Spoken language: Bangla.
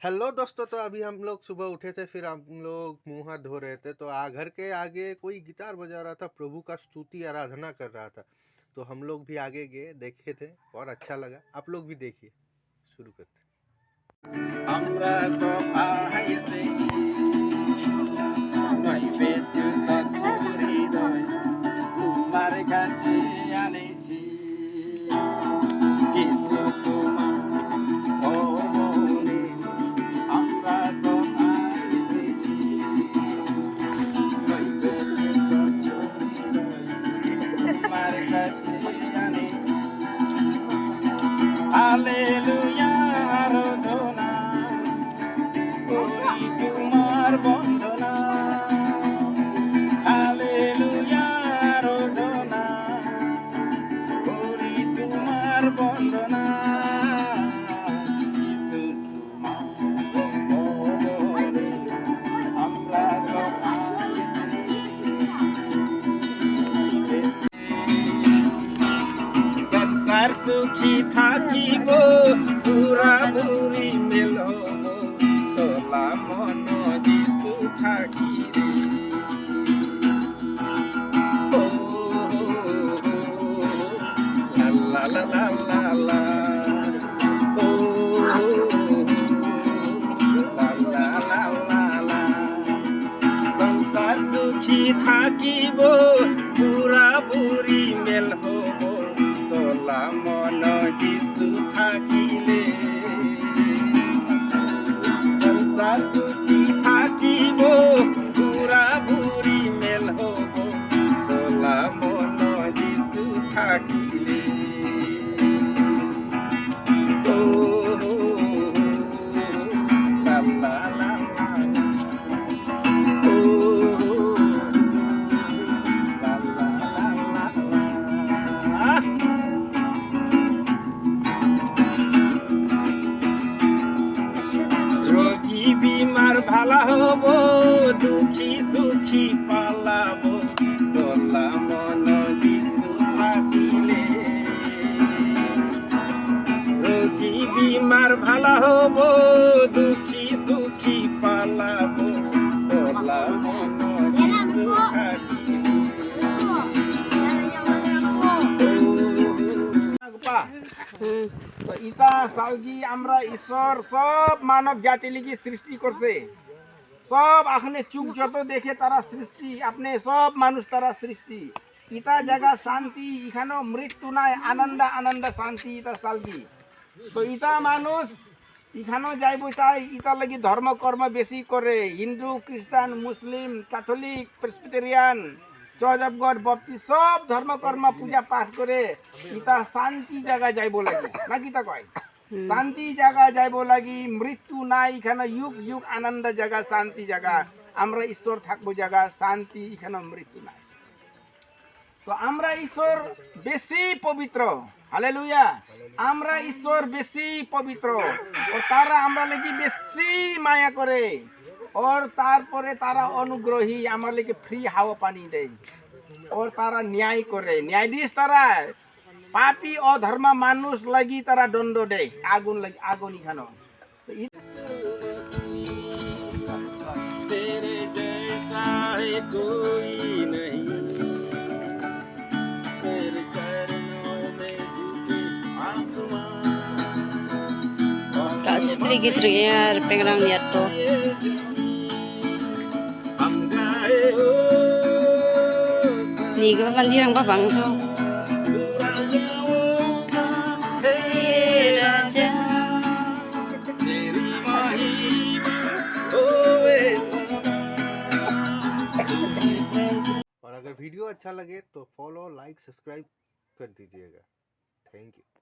हेलो दोस्तों। तो अभी हम लोग सुबह उठे थे, फिर हम लोग मुंह हाथ धो रहे थे, तो घर के आगे कोई गिटार बजा रहा था, प्रभु का स्तुति आराधना कर रहा था। तो हम लोग भी आगे गए, देखे थे और अच्छा लगा। आप लोग भी देखिए। शुरू करते আমরা সব আইসেছি নৈবেদ্য সৎহৃদয় তোমার কাছে আনেছি যিশু তোমার ভবনে আমরা সব আইসেছি নৈবেদ্য সৎহৃদয় তোমার কাছে আনেছি হালেলুয়া আরাধনা করি তোমার বন্দনা হালেলুয়া আরাধনা করি তোমার বন্দনা যিশু তোমার ভবনে আমরা সব সংসার সুখী থাকিব পুরা বুড়ি মেল হব তোলা মন যিশু থাকি রে ও লা লা লা লা লা ও লা লা লা লা লা সংসার সুখী থাকিব পুরা বুড়ি মেল হব তোলা মন যিশু থাকিলে সংসার সুখী থাকিব পুরা বুড়ি মেল হব তোলা মন যিশু থাকিলে ও লা লা লা লা ও লা লা লা লা লা রোগী বিমার ভালা হব দুঃখী সুখী পালাব তোলা মন যিশু থাকিলে রোগী বিমার ভালা হব দুঃখী সুখী পালাব তোলা মন যিশু থাকিলে তো ইতা সালগি আমরা ঈশ্বর সব মানব জাতি লিগি সৃষ্টি করছে সব আখনে চুক যত দেখে তারা সৃষ্টি আপনি সব মানুষ তারা সৃষ্টি ইতা জায়গা শান্তি এখানেও মৃত্যু নাই আনন্দ আনন্দ শান্তি ইতা সালগি তো ইতা মানুষ এখানেও যাইব চাই ইতা লাগি ধর্ম কর্ম বেশি করে হিন্দু খ্রিস্টান মুসলিম ক্যাথলিক প্রেসবিটেরিয়ান চর্চ অফ গড বাপ্তিস্ট সব ধর্মকর্ম পূজা পাঠ করে ইতা শান্তি জায়গা যাইব লাগি না কিতা কয় শান্তি জায়গা যাইব লাগি মৃত্যু নাই এখানে যুগ যুগ আনন্দ জায়গা শান্তি জায়গা আমরা ঈশ্বর থাকবো জায়গা শান্তি এখানে মৃত্যু নাই তো আমরা ঈশ্বর বেশি পবিত্র হালেলুয়া আমরা ঈশ্বর বেশি পবিত্র ও তারা আমরা লাগি বেশি মায়া করে और तारपरे तारा अनुग्रही आमार लेके फ्री हावा पानी दे और तारा न्याय करे न्यायाधीश तारा पापी अधर्म मानुष लगी तारा दंड दे आगुन लगी आगुन इखानो तेरे जैसा है कोई नहीं तेरे चरणों में झुके आसमान Kasih gitu ya, pengen lihat tuh. Nih gue mandi yang babang so. और अगर वीडियो अच्छा लगे तो फॉलो लाइक सब्सक्राइब कर दीजिएगा। Thank you.